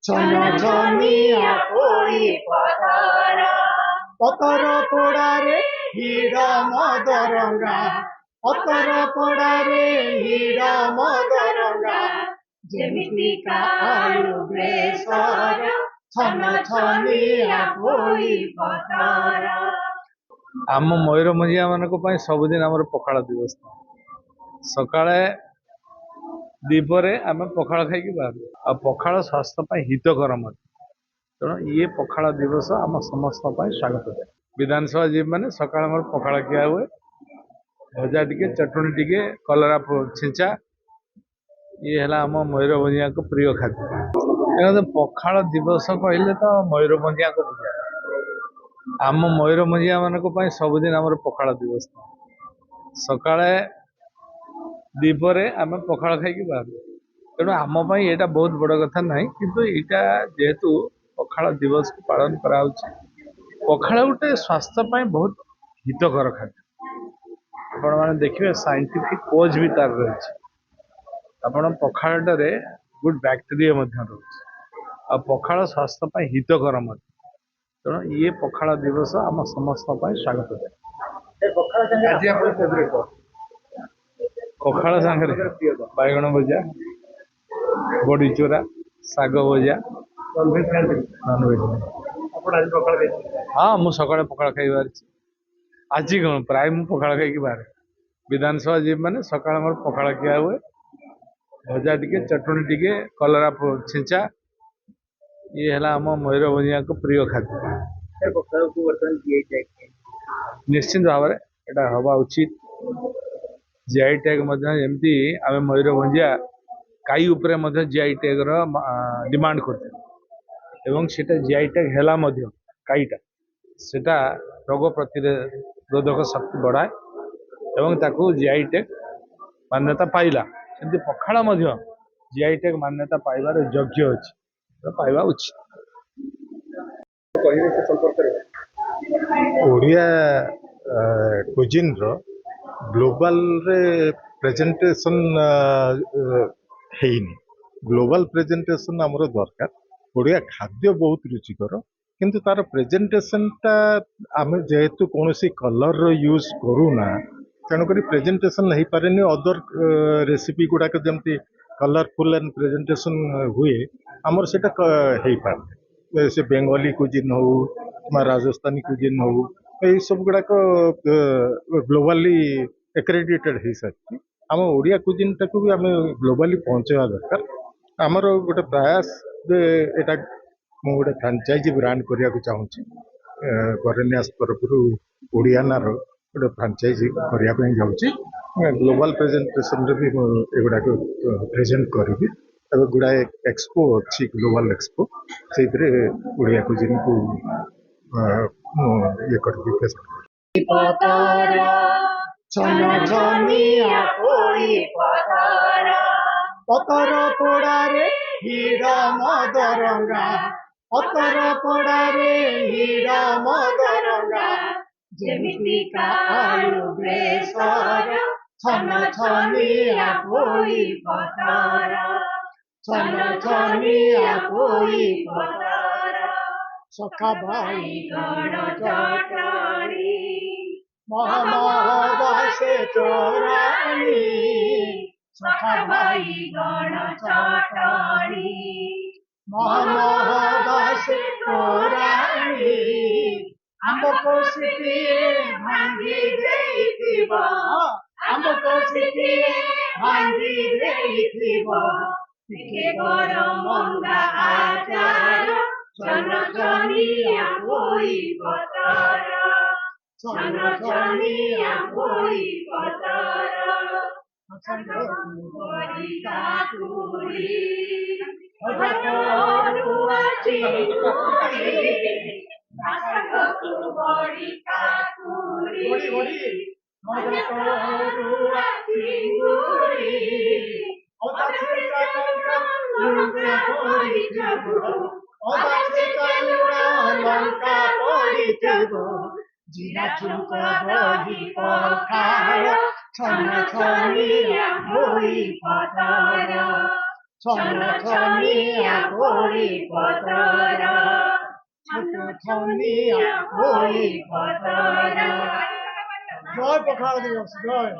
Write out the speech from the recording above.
ଛନଛନିଆ ପୋଇ ପତର ପୋଡ଼ାରେ ହିଡ଼ ମଦରଙ୍ଗା, ପତର ପୋଡ଼ାରେ ହିଡ଼ ମଦରଙ୍ଗା, ଯେମିତିକା ଆଳୁ ବେସର ଛନଛନିଆ ପୋଇ ପତର। ଆମ ମୟୂରଭଞ୍ଜିଆ ମାନଙ୍କ ପାଇଁ ସବୁଦିନ ଆମର ପଖାଳ ଦିବସ। ସକାଳେ ଦିପରେ ଆମେ ପଖାଳ ଖାଇକି ବାହାରୁ, ଆଉ ପଖାଳ ସ୍ୱାସ୍ଥ୍ୟ ପାଇଁ ହିତକର ମଧ୍ୟ। ତେଣୁ ଇଏ ପଖାଳ ଦିବସ ଆମ ସମସ୍ତଙ୍କ ପାଇଁ ସ୍ୱାଗତ। ବିଧାନସଭା ଯିବ ମାନେ ସକାଳେ ଆମର ପଖାଳ ଖିଆ ହୁଏ, ଭଜା ଟିକେ, ଚଟଣି ଟିକେ, କଲରା ଛିଞ୍ଚା, ଇଏ ହେଲା ଆମ ମୟୂରଭଞ୍ଜିଆଙ୍କ ପ୍ରିୟ ଖାଦ୍ୟ। ତେଣୁ ପଖାଳ ଦିବସ କହିଲେ ତ ମୟୂରଭଞ୍ଜିଆଙ୍କ ପୂଜା। ଆମ ମୟୂରଭଞ୍ଜିଆ ମାନଙ୍କ ପାଇଁ ସବୁଦିନ ଆମର ପଖାଳ ଦିବସ। ସକାଳେ ଦିପରେ ଆମେ ପଖାଳ ଖାଇକି ବାହାରୁ, ତେଣୁ ଆମ ପାଇଁ ଏଇଟା ବହୁତ ବଡ଼ କଥା ନାହିଁ, କିନ୍ତୁ ଏଇଟା ଯେହେତୁ ପଖାଳ ଦିବସକୁ ପାଳନ କରାହେଉଛି, ପଖାଳ ଗୋଟେ ସ୍ୱାସ୍ଥ୍ୟ ପାଇଁ ବହୁତ ହିତକର ଖାଦ୍ୟ। ଆପଣମାନେ ଦେଖିବେ ସାଇଣ୍ଟିଫିକ କୋଜ୍ ବି ତାର ରହିଛି। ଆପଣ ପଖାଳଟାରେ ଗୁଡ୍ ବ୍ୟାକ୍ଟେରିଆ ମଧ୍ୟ ରହୁଛି, ଆଉ ପଖାଳ ସ୍ୱାସ୍ଥ୍ୟ ପାଇଁ ହିତକର ମଧ୍ୟ। ତେଣୁ ଇଏ ପଖାଳ ଦିବସ ଆମ ସମସ୍ତଙ୍କ ପାଇଁ ସ୍ୱାଗତ। ଆଜି ଆପଣ ଫେଭରେଟ ପଖାଳ ସାଙ୍ଗରେ ବାଇଗଣ ଭଜା, ବଡି ଚୁରା, ଶାଗ ଭଜା। ନନଭେଜ ହଁ, ମୁଁ ସକାଳେ ପଖାଳ ଖାଇ ବାହାରିଛି। ଆଜି କଣ ପ୍ରାୟ ମୁଁ ପଖାଳ ଖାଇକି ବାହାରେ। ବିଧାନସଭା ଯିବ ମାନେ ସକାଳେ ଆମର ପଖାଳ ଖିଆ ହୁଏ, ଭଜା ଟିକେ, ଚଟଣି ଟିକେ, କଲରା ଛିଞ୍ଚା, ଇଏ ହେଲା ଆମ ମୟୂରଭଞ୍ଜିଆଙ୍କ ପ୍ରିୟ ଖାଦ୍ୟ। ନିଶ୍ଚିନ୍ତ ଭାବରେ ଏଇଟା ହବା ଉଚିତ। ଜିଆଇ ଟ୍ୟାଗ ମଧ୍ୟ, ଯେମିତି ଆମେ ମୟୂରଭଞ୍ଜିଆ ଗାଈ ଉପରେ ମଧ୍ୟ ଜିଆଇ ଟ୍ୟାଗ ର ଡିମାଣ୍ଡ କରିଥିଲେ, ଏବଂ ସେଟା ଜିଆଇ ଟ୍ୟାଗ ହେଲା ମଧ୍ୟ। ଗାଈଟା ସେଟା ରୋଗ ପ୍ରତିରୋଧକ ଶକ୍ତି ବଢ଼ାଏ ଏବଂ ତାକୁ ଜିଆଇ ଟ୍ୟାଗ ମାନ୍ୟତା ପାଇଲା। ସେମିତି ପଖାଳ ମଧ୍ୟ ଜିଆଇ ଟ୍ୟାଗ ମାନ୍ୟତା ପାଇବାର ଯୋଗ୍ୟ ଅଛି, ପାଇବା ଉଚିତ। ଓଡ଼ିଆ କୁଜିନ୍ର ଗ୍ଲୋବାଲରେ ପ୍ରେଜେଣ୍ଟେସନ୍ ହେଇନି। ଗ୍ଲୋବାଲ ପ୍ରେଜେଣ୍ଟେସନ୍ ଆମର ଦରକାର। ଓଡ଼ିଆ ଖାଦ୍ୟ ବହୁତ ରୁଚିକର, କିନ୍ତୁ ତାର ପ୍ରେଜେଣ୍ଟେସନ୍ଟା ଆମେ ଯେହେତୁ କୌଣସି କଲର୍ର ୟୁଜ୍ କରୁନା, ତେଣୁକରି ପ୍ରେଜେଣ୍ଟେସନ୍ ହେଇପାରେନି। ଅଦର ରେସିପି ଗୁଡ଼ାକ ଯେମିତି କଲରଫୁଲ୍ ଆଣ୍ଡ ପ୍ରେଜେଣ୍ଟେସନ୍ ହୁଏ, ଆମର ସେଇଟା ହେଇପାରେ। ସେ ବେଙ୍ଗଲୀ କୁଜିନ୍ ହଉ କିମ୍ବା ରାଜସ୍ଥାନୀ କୁଜିନ୍ ହଉ, ଏଇସବୁ ଗୁଡ଼ାକ ଗ୍ଲୋବାଲି ଏକ୍ରେଡିଟେଡ୍ ହେଇସାରିଛି। ଆମ ଓଡ଼ିଆ କୁଜିନ୍ଟାକୁ ବି ଆମେ ଗ୍ଲୋବାଲି ପହଞ୍ଚାଇବା ଦରକାର। ଆମର ଗୋଟେ ପ୍ରୟାସ ଯେ ଏଇଟା ମୁଁ ଗୋଟେ ଫ୍ରାଞ୍ଚାଇଜି ବ୍ରାଣ୍ଡ କରିବାକୁ ଚାହୁଁଛି। ବରେଣ୍ୟାସ ତରଫରୁ ଓଡ଼ିଆନାର ଗୋଟେ ଫ୍ରାଞ୍ଚାଇଜି କରିବା ପାଇଁ ଯାଉଛି। ଗ୍ଲୋବାଲ ପ୍ରେଜେଣ୍ଟେସନରେ ବି ମୁଁ ଏଗୁଡ଼ାକ ପ୍ରେଜେଣ୍ଟ କରିବି। ଏବେ ଗୁଡ଼ାଏ ଏକ୍ସପୋ ଅଛି, ଗ୍ଲୋବାଲ ଏକ୍ସପୋ, ସେଇଥିରେ ଓଡ଼ିଆ କୁଜିନ୍କୁ ଇଏ କରିବି, ପ୍ରେଜେଣ୍ଟ କରିବି। ଛନଛନିଆ ପୋଇ ପତର ପୋଡ଼ାରେ ହିଡ଼ ମଦରଙ୍ଗା, ପତର ପୋଡ଼ାରେ ହିଡ଼ ମଦରଙ୍ଗା, ଯେମିତିକା ଆଳୁ ବେସର ଛନଛନିଆ ପୋଇ ପତର, ଛନଛନିଆ ପୋଇ ପତର, ସଖା ବାଇଗଣ ଚଟଣି, ମହମଦାସେ ଚୋରାଣି, ସଖା ବାଇଗଣ ଚଟଣି, ମହମଦାସେ ଚୋରାଣି, ଆମ୍ବ କଷିଟିଏ ଭାଙ୍ଗି ଦେଇଥିବ, ଆମ୍ବ କଷିଟିଏ ଭାଙ୍ଗି ଦେଇଥିବ, ଟିକେ ଗରମଙ୍ଗା ଆଚାର, ଛନଛନିଆ ପୋଇ ପତର, ଛନଛନିଆ ପୋଇ ପତର, ବଡ଼ି କାକୁଡ଼ି, ଅରୁଆ ଚିଙ୍ଗୁଡ଼ି, ବଡ଼ି କାକୁଡ଼ି, ଅରୁଆ ଚିଙ୍ଗୁଡ଼ି, ଲଙ୍କା ପଡ଼ିଥିବ, ଜିରା ଛୁଙ୍କ ବହି ପଖାଳ, ଛନଛନିଆ ପୋଇ ପତର। ছনছনিয়া বলি পতর ছনছনিয়া বলি পতর জয় পখাল দিবস জয়